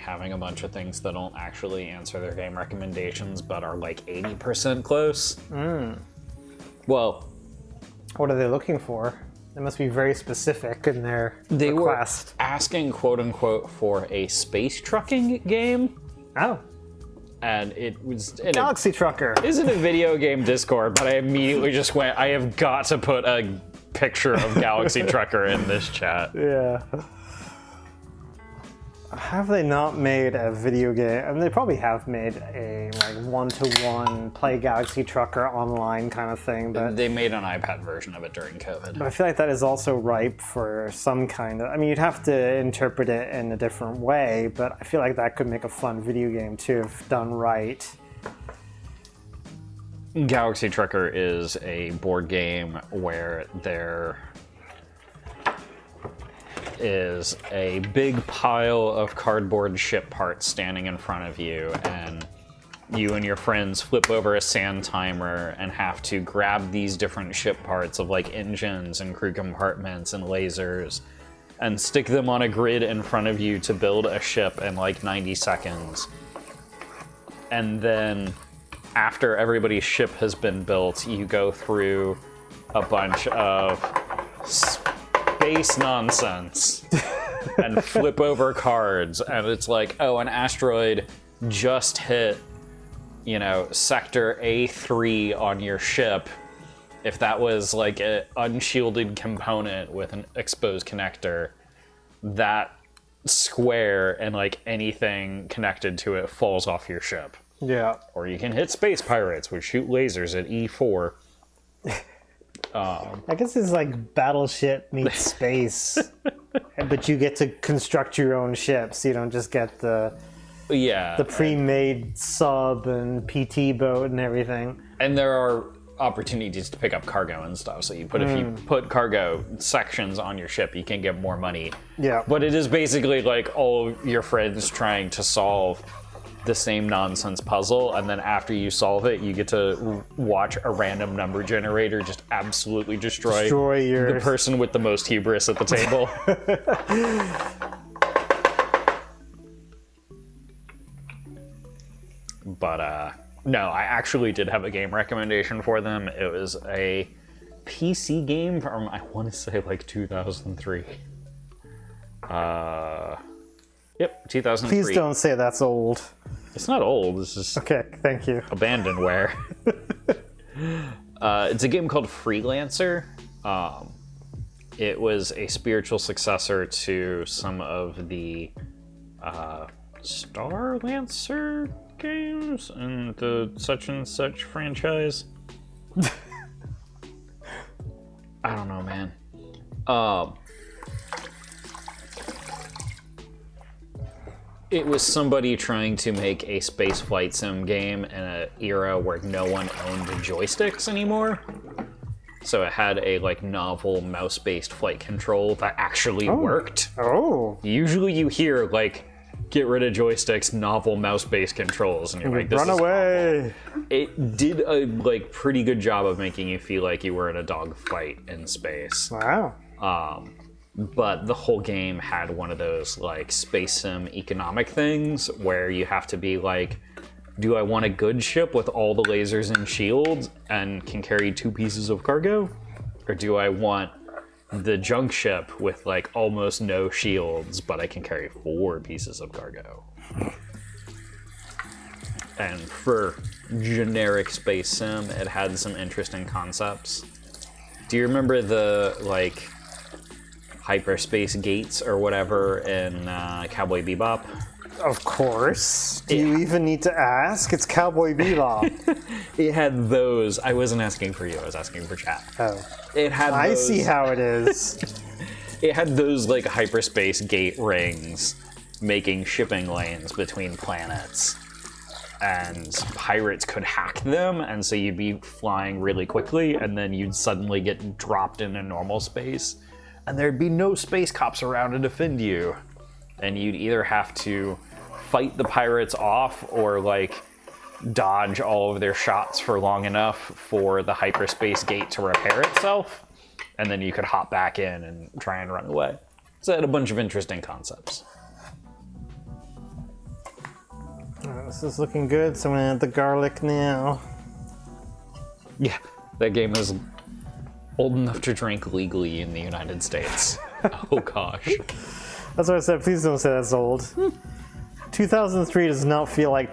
having a bunch of things that don't actually answer their game recommendations, but are like 80% close. Well, What are they looking for? They must be very specific in their they request. were asking, quote unquote, for a space trucking game, Oh, and it was in Galaxy Trucker. Is in a video game Discord, but I immediately just went, I have got to put a picture of Galaxy Trucker in this chat. Yeah. Have they not made a video game? I mean, they probably have made a like one-to-one play Galaxy Trucker online kind of thing, but They made an iPad version of it during COVID. I feel like that is also ripe for some kind of. I mean, you'd have to interpret it in a different way, but I feel like that could make a fun video game too if done right. Galaxy Trucker is a board game where there is a big pile of cardboard ship parts standing in front of you, and you and your friends flip over a sand timer and have to grab these different ship parts of like engines and crew compartments and lasers and stick them on a grid in front of you to build a ship in like 90 seconds. And then after everybody's ship has been built, you go through a bunch of space nonsense and flip over cards, and it's like, oh, an asteroid just hit, you know, sector A3 on your ship. If that was like an unshielded component with an exposed connector, that square and like anything connected to it falls off your ship. Yeah. Or you can hit space pirates, which shoot lasers at E4. I guess it's like Battleship meets space, but you get to construct your own ships. You don't just get the pre-made sub and PT boat and everything. And there are opportunities to pick up cargo and stuff. So if you put cargo sections on your ship, you can get more money. Yeah. But it is basically like all of your friends trying to solve the same nonsense puzzle, and then after you solve it, you get to watch a random number generator just absolutely destroy the person with the most hubris at the table. But no, I actually did have a game recommendation for them. It was a PC game from, I want to say, like 2003. Yep, 2003. Please don't say that's old. It's not old, it's just Okay, thank you. abandonware. It's a game called Freelancer. It was a spiritual successor to some of the Starlancer games and the such and such franchise. I don't know, man. It was somebody trying to make a spaceflight sim game in an era where no one owned joysticks anymore. So it had a like novel mouse-based flight control that actually worked. Oh. Usually you hear like, get rid of joysticks, novel mouse-based controls, and you're like, this Run is away. awful. It did a like pretty good job of making you feel like you were in a dogfight in space. Wow. But the whole game had one of those like space sim economic things where you have to be like, do I want a good ship with all the lasers and shields and can carry 2 pieces of cargo? Or do I want the junk ship with like almost no shields, but I can carry 4 pieces of cargo? And for generic space sim, it had some interesting concepts. Do you remember the like hyperspace gates or whatever in Cowboy Bebop? Of course. Do you even need to ask? It's Cowboy Bebop. It had those. I wasn't asking for you, I was asking for chat. Oh. It had I those, see how it is. It had those like hyperspace gate rings making shipping lanes between planets. And pirates could hack them, and so you'd be flying really quickly, and then you'd suddenly get dropped into normal space. And there'd be no space cops around to defend you. And you'd either have to fight the pirates off or like dodge all of their shots for long enough for the hyperspace gate to repair itself. And then you could hop back in and try and run away. So it had a bunch of interesting concepts. This is looking good, so I'm gonna add the garlic now. Yeah, that game is old enough to drink legally in the United States. Oh gosh. That's what I said, please don't say that's old. 2003 does not feel like